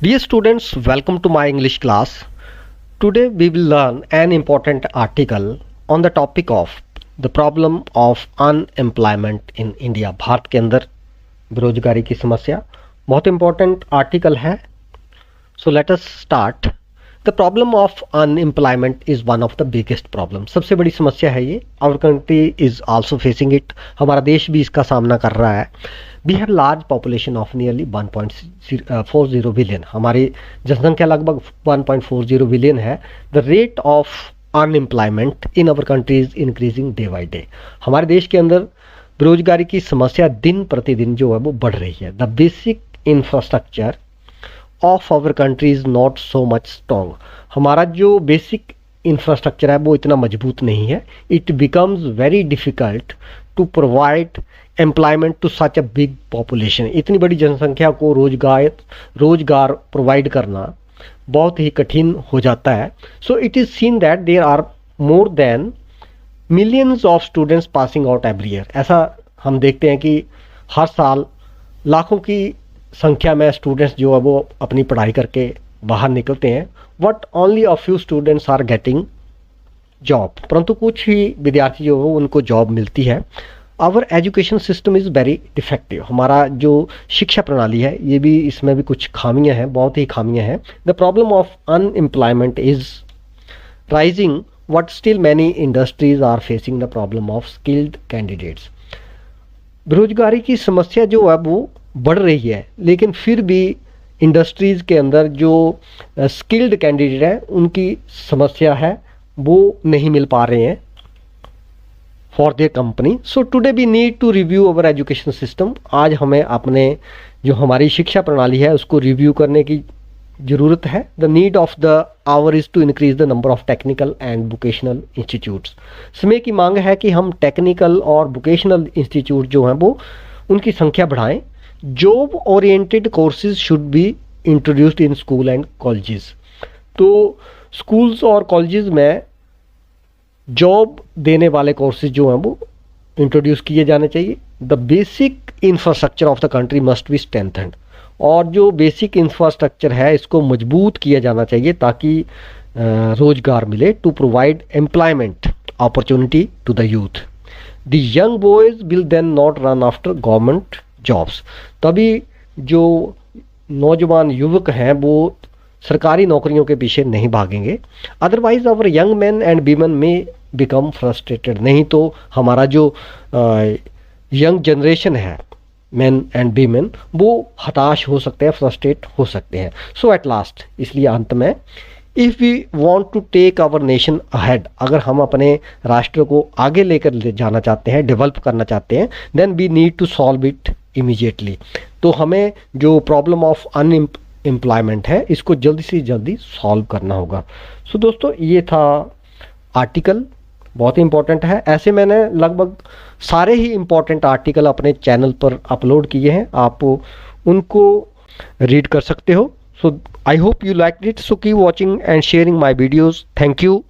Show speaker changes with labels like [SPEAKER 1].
[SPEAKER 1] Dear students, welcome to my English class. Today we will learn an important article on the topic of the problem of unemployment in India. Bharat के अंदर बेरोजगारी की समस्या बहुत important article है. So let us start. The problem of unemployment is one of the biggest problem. सबसे बड़ी समस्या है ये. Our country is also facing it. हमारा देश भी इसका सामना कर रहा है. We have large population of nearly 1.40 billion. हमारी जनसंख्या लगभग 1.40 बिलियन है. The rate of unemployment in our country is increasing day by day. हमारे देश के अंदर बेरोजगारी की समस्या दिन प्रतिदिन जो है वो बढ़ रही है. The basic infrastructure of our country is not so much strong. हमारा जो बेसिक इंफ्रास्ट्रक्चर है वो इतना मजबूत नहीं है. It becomes very difficult to provide employment to such a big population. इतनी बड़ी जनसंख्या को रोजगार प्रोवाइड करना बहुत ही कठिन हो जाता है. So it is seen that there are more than millions of students passing out every year. ऐसा हम देखते हैं कि हर साल लाखों की संख्या में स्टूडेंट्स जो है वो अपनी पढ़ाई करके बाहर निकलते हैं. But only a few students are getting job. परंतु कुछ ही विद्यार्थी जो है उनको जॉब मिलती है. Our education system is very defective. हमारा जो शिक्षा प्रणाली है ये भी इसमें भी कुछ खामियां हैं, बहुत ही खामियां हैं. The problem of unemployment is rising but still many industries are facing the problem of skilled candidates. बेरोजगारी की समस्या जो है वो बढ़ रही है, लेकिन फिर भी इंडस्ट्रीज़ के अंदर जो स्किल्ड कैंडिडेट हैं उनकी समस्या है वो नहीं मिल पा रहे हैं for their company. So today we need to review our education system. आज हमें अपने जो हमारी शिक्षा प्रणाली है उसको रिव्यू करने की ज़रूरत है. The need of the hour is to increase the number of technical and vocational institutes. समय की मांग है कि हम टेक्निकल और वोकेशनल इंस्टीट्यूट जो हैं वो उनकी संख्या बढ़ाएं. Job oriented courses should be introduced in school and colleges. तो स्कूल्स और कॉलेजेस में जॉब देने वाले कोर्सेज जो हैं वो इंट्रोड्यूस किए जाने चाहिए. The basic infrastructure of the country must be strengthened. और जो बेसिक इंफ्रास्ट्रक्चर है इसको मजबूत किया जाना चाहिए ताकि रोजगार मिले. To provide employment opportunity to the youth. The young boys will then not run after government jobs. तभी जो नौजवान युवक हैं वो सरकारी नौकरियों के पीछे नहीं भागेंगे. Otherwise our young man and women में बिकम फ्रस्ट्रेटेड. नहीं तो हमारा जो यंग जनरेशन है, मैन एंड वीमेन, वो हताश हो सकते हैं, फ्रस्ट्रेट हो सकते हैं. सो एट लास्ट, इसलिए अंत में, if we want to take our nation ahead, अगर हम अपने राष्ट्र को आगे लेकर ले जाना चाहते हैं, डेवलप करना चाहते हैं, then we need to solve it immediately. तो हमें जो प्रॉब्लम ऑफ एम्प्लॉयमेंट है इसको जल्दी से जल्दी सॉल्व करना होगा. सो दोस्तों, ये था आर्टिकल, बहुत ही इंपॉर्टेंट है. ऐसे मैंने लगभग सारे ही इंपॉर्टेंट आर्टिकल अपने चैनल पर अपलोड किए हैं, आप उनको रीड कर सकते हो. So I hope you like it. So keep watching and sharing my videos. Thank you.